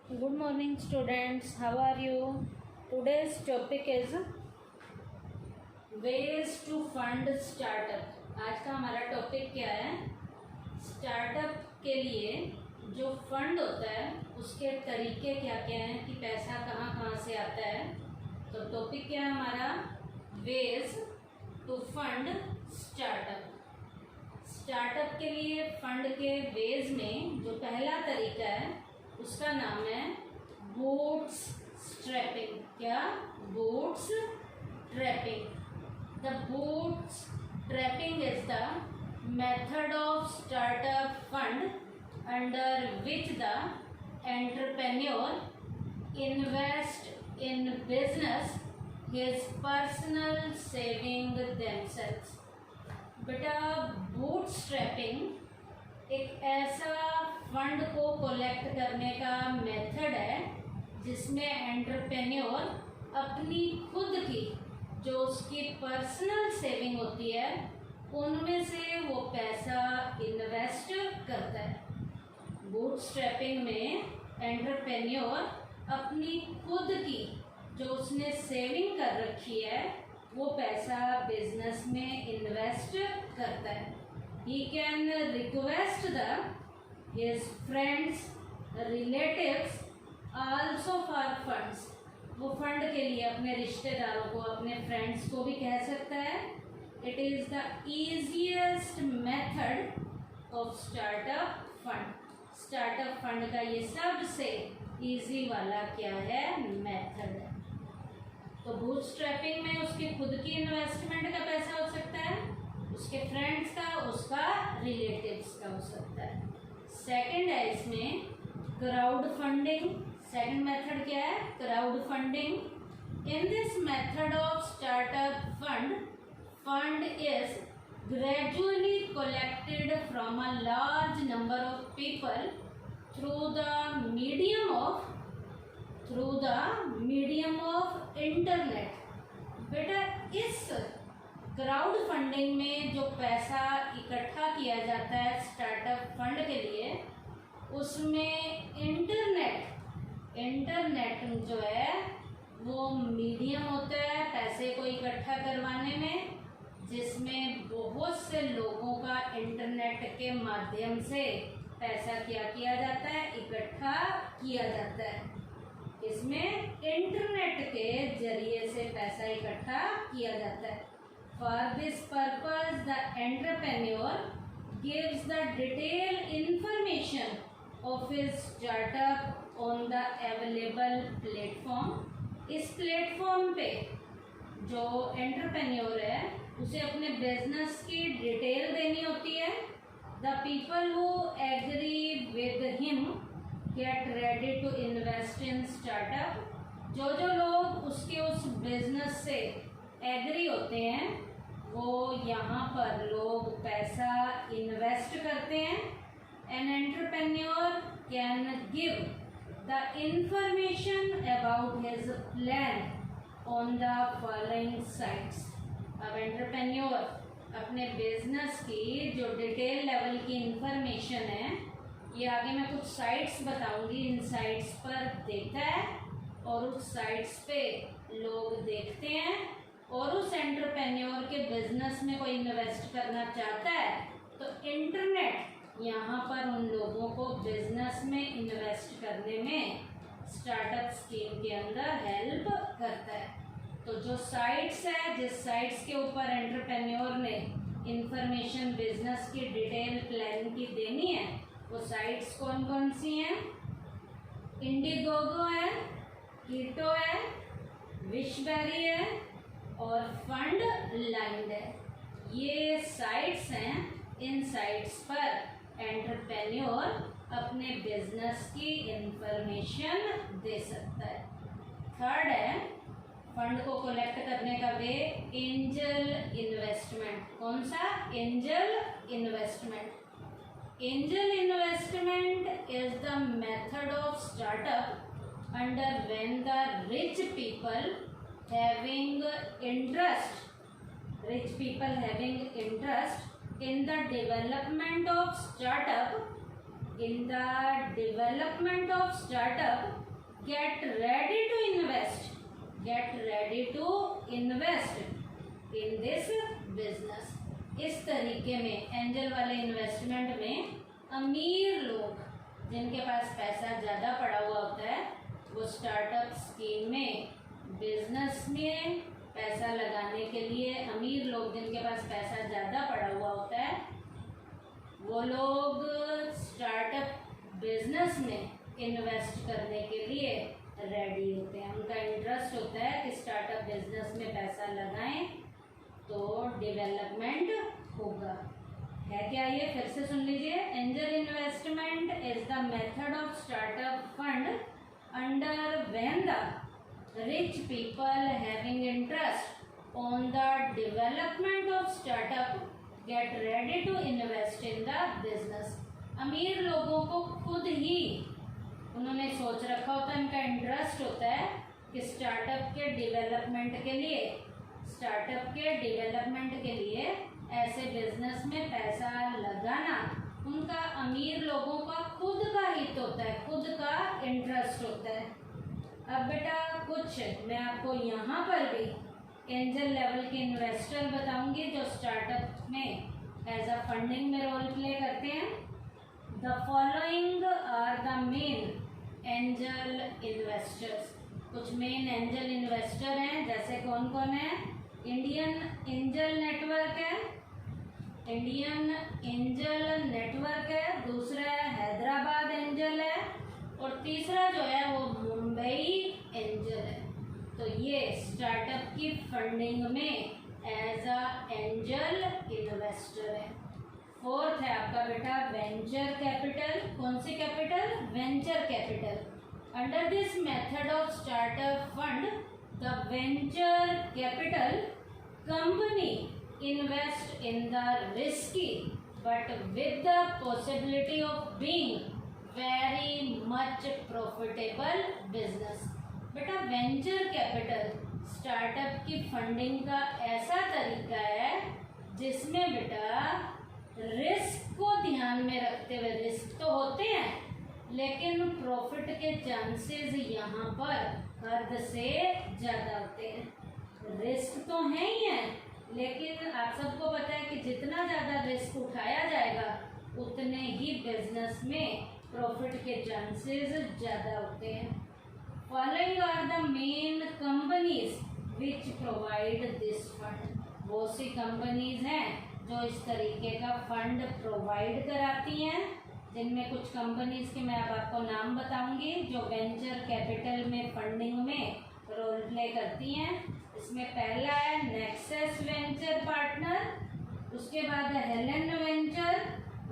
Good morning, students. How are you? Today's topic is ways to fund startup. आज का हमारा topic क्या है? स्टार्टअप के लिए जो फंड होता है उसके तरीके क्या क्या हैं कि पैसा कहाँ कहाँ से आता है. तो टॉपिक क्या है हमारा? Ways to fund startup. Startup के लिए फंड के वेज में जो पहला तरीका है उसका नाम है बूट्स स्ट्रैपिंग. क्या? Boots trapping. The boots trapping is the method of startup fund under which the entrepreneur invest in business his personal saving themselves. बेटा, बूट स्ट्रैपिंग एक ऐसा फंड को कलेक्ट करने का मेथड है जिसमें एंटरप्रेन्योर अपनी खुद की जो उसकी पर्सनल सेविंग होती है उनमें से वो पैसा इन्वेस्ट करता है. बूटस्ट्रैपिंग में एंटरप्रेन्योर अपनी खुद की जो उसने सेविंग कर रखी है वो पैसा बिजनेस में इन्वेस्ट करता है. He can request his friends, relatives also for funds. वो फंड के लिए अपने रिश्तेदारों को, अपने फ्रेंड्स को भी कह सकता है. It is the easiest method of startup fund. Startup fund का ये सबसे इजी वाला क्या है? मेथड है. तो बूटस्ट्रैपिंग में उसकी खुद की इन्वेस्टमेंट का पैसा हो सकता है, उसके फ्रेंड्स का, उसका रिलेटिव्स का हो सकता है. सेकंड है इसमें क्राउड फंडिंग. सेकंड मेथड क्या है? Crowd funding. In this method of startup fund is gradually collected from a large number of people through the medium of internet. बेटा, इस क्राउड फंडिंग में जो पैसा इकट्ठा किया जाता है स्टार्टअप फंड के लिए उसमें इंटरनेट जो है वो मीडियम होता है पैसे को इकट्ठा करवाने में, जिसमें बहुत से लोगों का इंटरनेट के माध्यम से पैसा क्या किया जाता है? इकट्ठा किया जाता है. इसमें इंटरनेट के जरिए से पैसा इकट्ठा किया जाता है. For this purpose, the entrepreneur gives the detailed information of his startup on the available platform. इस प्लेटफॉर्म पे जो एंटरप्रेन्योर है उसे अपने बिजनेस की डिटेल देनी होती है. The people who agree with him get ready to invest in startup. जो लोग उसके उस बिजनेस से एग्री होते हैं वो यहाँ पर लोग पैसा इन्वेस्ट करते हैं. An entrepreneur can give the information about his plan on the following sites. अब एंटरप्रेन्योर अपने बिजनेस की जो डिटेल लेवल की इंफॉर्मेशन है ये आगे मैं कुछ साइट्स बताऊंगी, इन साइट्स पर देखता है और उस साइट्स पे लोग देखते हैं और उस एंटरप्रेन्योर के बिजनेस में कोई इन्वेस्ट करना चाहता है तो इंटरनेट यहाँ पर उन लोगों को बिजनेस में इन्वेस्ट करने में स्टार्टअप स्कीम के अंदर हेल्प करता है. तो जो साइट्स है, जिस साइट्स के ऊपर एंटरप्रेन्योर ने इंफॉर्मेशन बिजनेस की डिटेल प्लान की देनी है वो साइट्स कौन कौन सी हैं? इंडिगोगो है, कीटो है, विशबेरी है और फंड लाइन है. ये साइट्स हैं. इन साइट्स पर एंटरप्रेन्योर अपने बिजनेस की इंफॉर्मेशन दे सकता है. थर्ड है फंड को कलेक्ट करने का वे एंजल इन्वेस्टमेंट. कौन सा? Angel investment. Angel investment is the method of startup under when the rich people having interest in the development of startup in the development of startup, get ready to invest in this business. इस तरीके में angel वाले investment में अमीर लोग जिनके पास पैसा ज़्यादा पड़ा हुआ होता है वो स्टार्टअप स्कीम में बिजनेस में पैसा लगाने के लिए, अमीर लोग जिनके पास पैसा ज़्यादा पड़ा हुआ होता है वो लोग स्टार्टअप बिजनेस में इन्वेस्ट करने के लिए रेडी होते हैं। उनका इंटरेस्ट होता है कि स्टार्टअप बिजनेस में पैसा लगाएं तो डेवलपमेंट होगा। है क्या ये? फिर से सुन लीजिए। Angel investment is the method of startup fund under when the rich people having interest on the development of startup get ready to invest in the business. अमीर लोगों को खुद ही उन्होंने सोच रखा होता है, उनका इंटरेस्ट होता है कि स्टार्टअप के डेवलपमेंट के लिए ऐसे बिजनेस में पैसा लगाना उनका अमीर लोगों का खुद का हित होता है, खुद का इंटरेस्ट होता है। अब बेटा कुछ मैं आपको यहाँ पर भी एंजल लेवल के इन्वेस्टर बताऊंगी जो स्टार्टअप में एज अ फंडिंग में रोल प्ले करते हैं। The following are the main angel investors. कुछ मेन एंजल इन्वेस्टर हैं, जैसे कौन कौन है? इंडियन एंजल नेटवर्क है, दूसरा है हैदराबाद एंजल है और तीसरा जो है वो मुंबई एंजल है। तो ये स्टार्टअप की फंडिंग में एज अ एंजल इन्वेस्टर है। फोर्थ है आपका बेटा वेंचर कैपिटल। कौन सी capital? Venture capital. Under this method of startup fund the venture capital company invest in the risky but with the possibility of being very much profitable business. बेटा venture capital startup की funding का ऐसा तरीका है जिसमें बेटा risk को ध्यान में रखते हुए, रिस्क तो होते हैं लेकिन प्रॉफिट के चांसेस यहाँ पर हद से ज़्यादा होते हैं। रिस्क तो है ही है लेकिन आप सबको पता है कि जितना ज़्यादा रिस्क उठाया जाएगा उतने ही बिजनेस में प्रॉफिट के चांसेस ज़्यादा होते हैं। Following are the main companies which provide this fund. बहुत सी कंपनीज हैं जो इस तरीके का फंड प्रोवाइड कराती हैं, जिनमें कुछ कंपनीज के मैं अब आपको नाम बताऊंगी जो वेंचर कैपिटल में फंडिंग में रोल प्ले करती हैं। इसमें पहला है नेक्सस वेंचर पार्टनर, उसके बाद है हेलन वेंचर,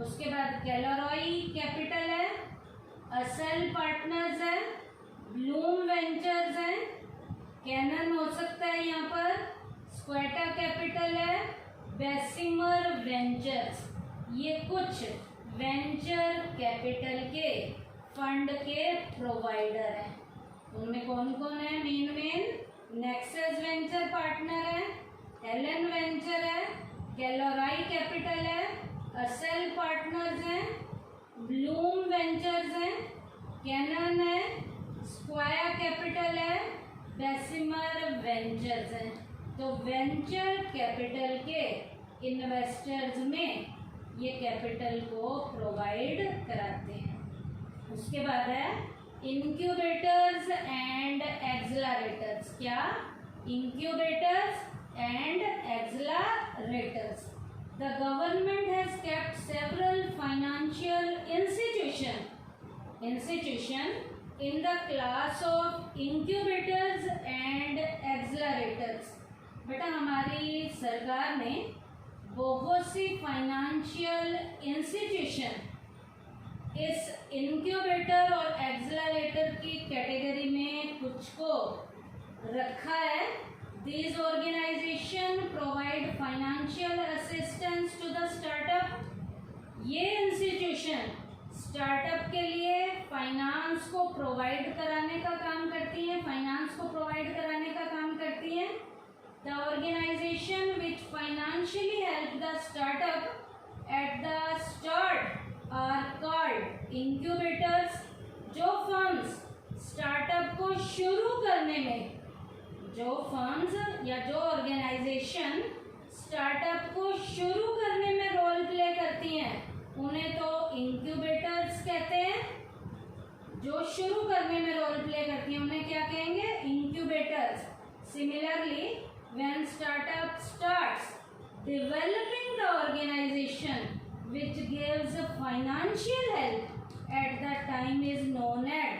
उसके बाद कैलोरॉय कैपिटल है, असल पार्टनर्स है, ब्लूम वेंचर्स है, कैनन हो सकता है यहाँ पर, स्क्वेटा कैपिटल है, बेसिमर वेंचर्स। ये कुछ वेंचर कैपिटल के फंड के प्रोवाइडर हैं। उनमें कौन कौन है? मेन नेक्सस वेंचर पार्टनर है, हेलन वेंचर है, कैलोरॉय कैपिटल है, असल पार्टनर्स हैं, ब्लूम वेंचर्स हैं, कैनन है, स्क्वायर कैपिटल है, बेसिमर वेंचर्स हैं। तो वेंचर कैपिटल के इन्वेस्टर्स में ये कैपिटल को प्रोवाइड कराते हैं। उसके बाद है इंक्यूबेटर्स एंड एक्सलरेटर्स। क्या? Incubators and accelerators. The government has kept several financial institution in the class of incubators and accelerators। बेटा हमारी सरकार ने बहुत सी फाइनेंशियल इंस्टीट्यूशन इस इंक्यूबेटर और एक्सलरेटर की कैटेगरी में कुछ को रखा है। These organization provide financial assistance to the startup। ये इंस्टीट्यूशन स्टार्टअप के लिए फाइनेंस को प्रोवाइड कराने का काम करती हैं, The organization which financially help the startup at the start are called incubators जो फर्म्स स्टार्टअप को शुरू करने में, जो फर्म्स या जो ऑर्गेनाइजेशन स्टार्टअप को शुरू करने में रोल प्ले करती हैं उन्हें तो इंक्यूबेटर्स कहते हैं। जो शुरू करने में रोल प्ले करती हैं उन्हें क्या कहेंगे? Incubators. Similarly when startup starts developing the organization which gives financial help at that time is known as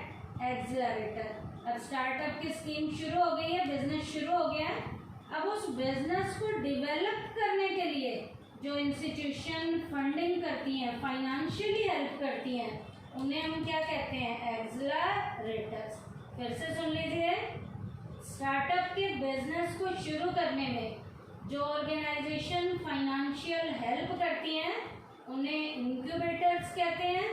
accelerator। अब स्टार्टअप की स्कीम शुरू हो गई है, बिजनेस शुरू हो गया है। अब उस बिजनेस को डेवलप करने के लिए जो इंस्टीट्यूशन फंडिंग करती हैं, फाइनेंशियली हेल्प करती हैं, उन्हें हम क्या कहते हैं? एक्सेलरेटर्स। फिर से सुन लीजिए, स्टार्टअप के बिजनेस को शुरू करने में जो ऑर्गेनाइजेशन फाइनेंशियल हेल्प करती हैं उन्हें इंक्यूबेटर्स कहते हैं,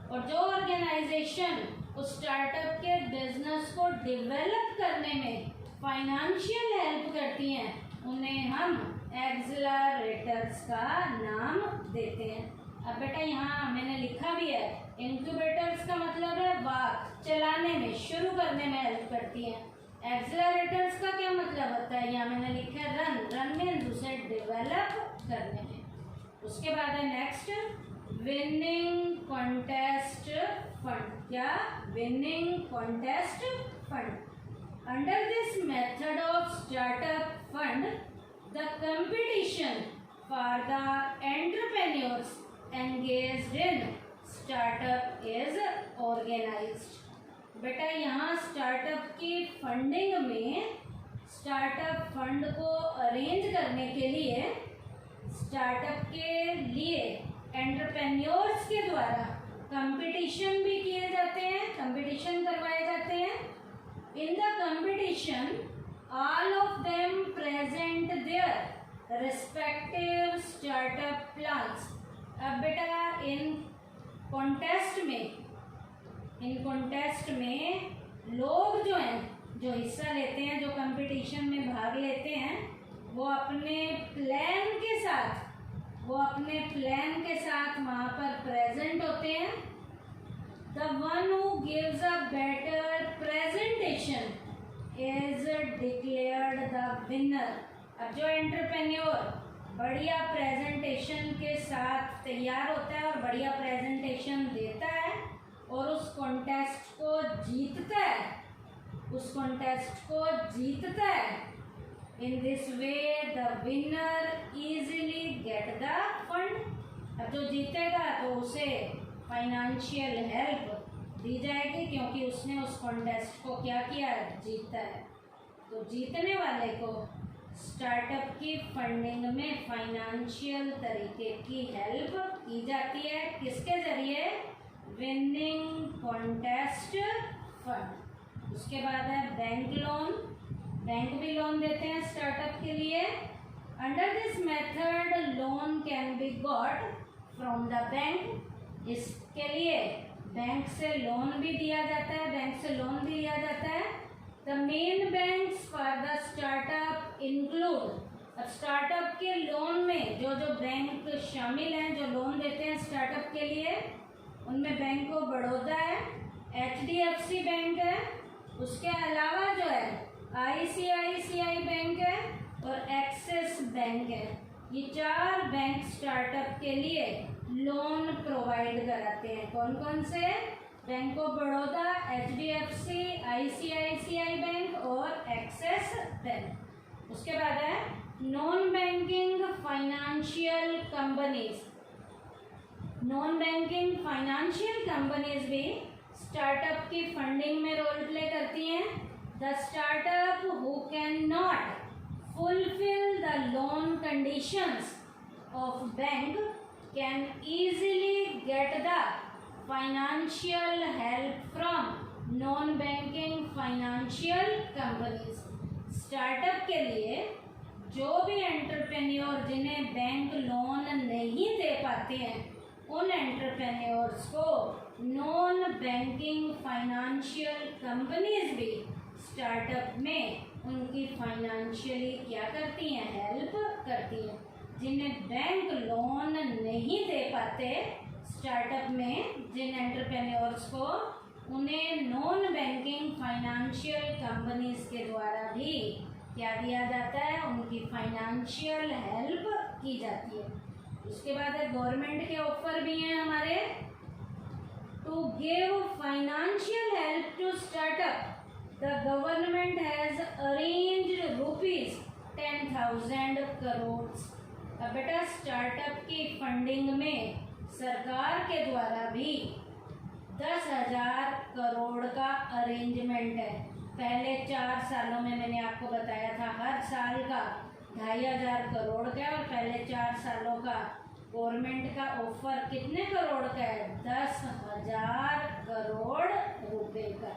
और जो ऑर्गेनाइजेशन उस स्टार्टअप के बिजनेस को डेवलप करने में फाइनेंशियल हेल्प करती हैं उन्हें हम एक्सेलरेटर्स का नाम देते हैं। अब बेटा यहाँ मैंने लिखा भी है, इंक्यूबेटर्स का मतलब है बात चलाने में, शुरू करने में हेल्प करती हैं। एक्सेलरेटर्स का क्या मतलब होता है? यहाँ मैंने लिखा है रन। रन में उसे डेवलप करने में। उसके बाद है नेक्स्ट, विनिंग कॉन्टेस्ट फंड। क्या? Winning contest fund. Under this method of startup fund the competition for the entrepreneurs engaged in startup is organized. बेटा यहाँ स्टार्टअप की फंडिंग में, स्टार्टअप फंड को अरेंज करने के लिए स्टार्टअप के लिए एंटरप्रेन्योर्स के द्वारा कंपटीशन भी किए जाते हैं, कंपटीशन करवाए जाते हैं। In the competition all of them present their respective startup plans. अब बेटा इन कॉन्टेस्ट में लोग जो हैं, जो हिस्सा लेते हैं, जो कंपटीशन में भाग लेते हैं, वो अपने प्लान के साथ वहाँ पर प्रेजेंट होते हैं। The one who gives a better presentation is declared the winner. अब जो एंटरप्रेन्योर बढ़िया प्रेजेंटेशन के साथ तैयार होता है और बढ़िया प्रेजेंटेशन देता है और उस कॉन्टेस्ट को जीतता है, in this way the winner easily get the fund. अब जो जीतेगा तो उसे फाइनेंशियल हेल्प दी जाएगी क्योंकि उसने उस कॉन्टेस्ट को क्या किया? जीता है। तो जीतने वाले को स्टार्टअप की फंडिंग में फाइनेंशियल तरीके की हेल्प की जाती है। किसके जरिए? Winning contest fund. उसके बाद है बैंक लोन। बैंक भी लोन देते हैं स्टार्टअप के लिए। Under this method loan can be got from the bank. इसके लिए बैंक से लोन भी दिया जाता है, बैंक से लोन भी लिया जाता है। The main banks for the startup include. अब स्टार्टअप के लोन में जो जो बैंक शामिल हैं, जो लोन देते हैं स्टार्टअप के लिए, उनमें बैंक ऑफ बड़ौदा है, HDFC बैंक है, उसके अलावा जो है ICICI बैंक है और एक्सिस बैंक है। ये 4 बैंक स्टार्टअप के लिए लोन प्रोवाइड कराते हैं। कौन कौन से? Bank of Baroda, HDFC, ICICI bank और एक्सिस बैंक। उसके बाद है non banking financial companies. Non banking financial companies भी स्टार्टअप की फंडिंग में रोल प्ले करती हैं। The startup who can not fulfil the loan conditions of bank can easily get the financial help from non-banking financial companies। Startup के लिए जो भी entrepreneur जिन्हें बैंक लोन नहीं दे पाते हैं, उन एंटरप्रेन्योर्स को नॉन बैंकिंग फाइनेंशियल कंपनीज भी स्टार्टअप में उनकी फाइनेंशियली क्या करती हैं? हेल्प करती हैं। जिन्हें बैंक लोन नहीं दे पाते, स्टार्टअप में जिन एंटरप्रेन्योर्स को, उन्हें नॉन बैंकिंग फाइनेंशियल कंपनीज के द्वारा भी क्या दिया जाता है, उनकी फाइनेंशियल हेल्प की जाती है। उसके बाद गवर्नमेंट के ऑफर भी हैं हमारे, to give financial help to startup the government has arranged ₹10,000 crore. अब बेटा स्टार्टअप की फंडिंग में सरकार के द्वारा भी 10,000 करोड़ का अरेंजमेंट है। पहले 4 सालों में मैंने आपको बताया था हर साल का 2,500 करोड़ का, और पहले 4 सालों का गवर्नमेंट का ऑफर कितने करोड़ का है, 10,000 करोड़ रुपए का।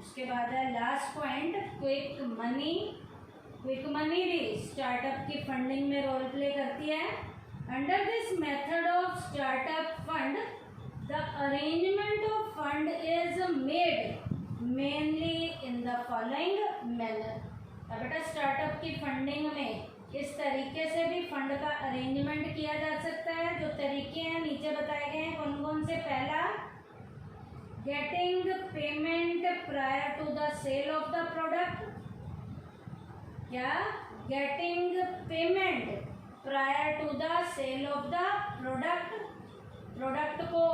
उसके बाद है last point, quick money. Quick money भी स्टार्टअप की फंडिंग में रोल प्ले करती है। Under this method of startup fund the arrangement of fund is made mainly in the following manner. अब बेटा स्टार्टअप की फंडिंग में इस तरीके से भी फंड का अरेंजमेंट किया जा सकता है। जो तरीके हैं नीचे बताए गए हैं कौन कौन से। पहला, getting payment prior to the sale of the product. क्या? Getting payment prior to the sale of the product. Product को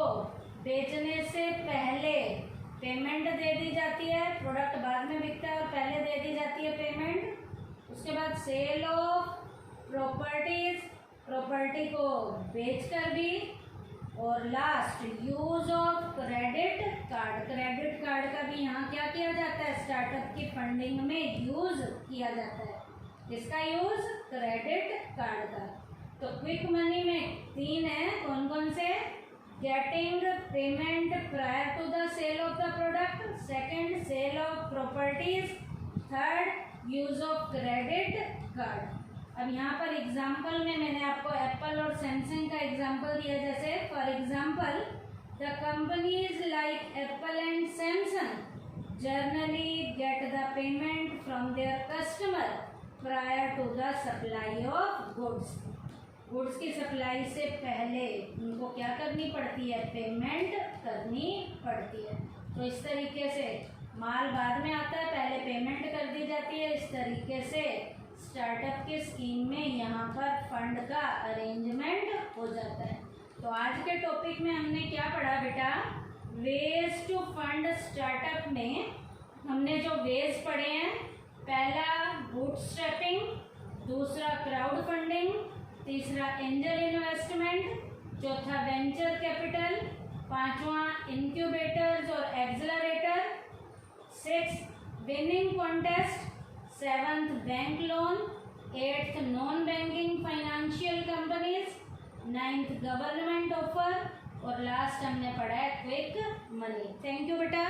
बेचने से पहले पेमेंट दे दी जाती है, प्रोडक्ट बाद में बिकता है और पहले दे दी जाती है पेमेंट। उसके बाद सेल ऑफ प्रॉपर्टीज, प्रॉपर्टी को बेचकर भी। और last, use of credit card. Credit card का भी यहाँ क्या किया जाता है, स्टार्टअप की फंडिंग में यूज किया जाता है। किसका यूज? क्रेडिट कार्ड का। तो क्विक मनी में 3 है, कौन कौन से? Getting payment prior to the sale of the product, second sale of properties, third use of credit card. अब यहाँ पर एग्जाम्पल में मैंने आपको एप्पल और सैमसंग का एग्जाम्पल दिया। जैसे for example, the companies like Apple and Samsung generally get the payment from their customer prior to the supply of goods. Goods की सप्लाई से पहले उनको क्या करनी पड़ती है, पेमेंट करनी पड़ती है। तो इस तरीके से माल बाद में आता है, पहले पेमेंट कर दी जाती है। इस तरीके से स्टार्टअप के स्कीम में यहाँ पर फंड का अरेंजमेंट हो जाता है। तो आज के टॉपिक में हमने क्या पढ़ा बेटा, वेज टू फंड स्टार्टअप में हमने जो वेज पढ़े हैं, पहला बूटस्ट्रैपिंग, दूसरा क्राउड फंडिंग, तीसरा एंजल इन्वेस्टमेंट, चौथा वेंचर कैपिटल, पांचवा इंक्यूबेटर्स और accelerator, 6 winning contest, 7th bank loan, 8th non banking financial companies, 9th government offer और लास्ट हमने पढ़ा है क्विक मनी। थैंक यू बेटा।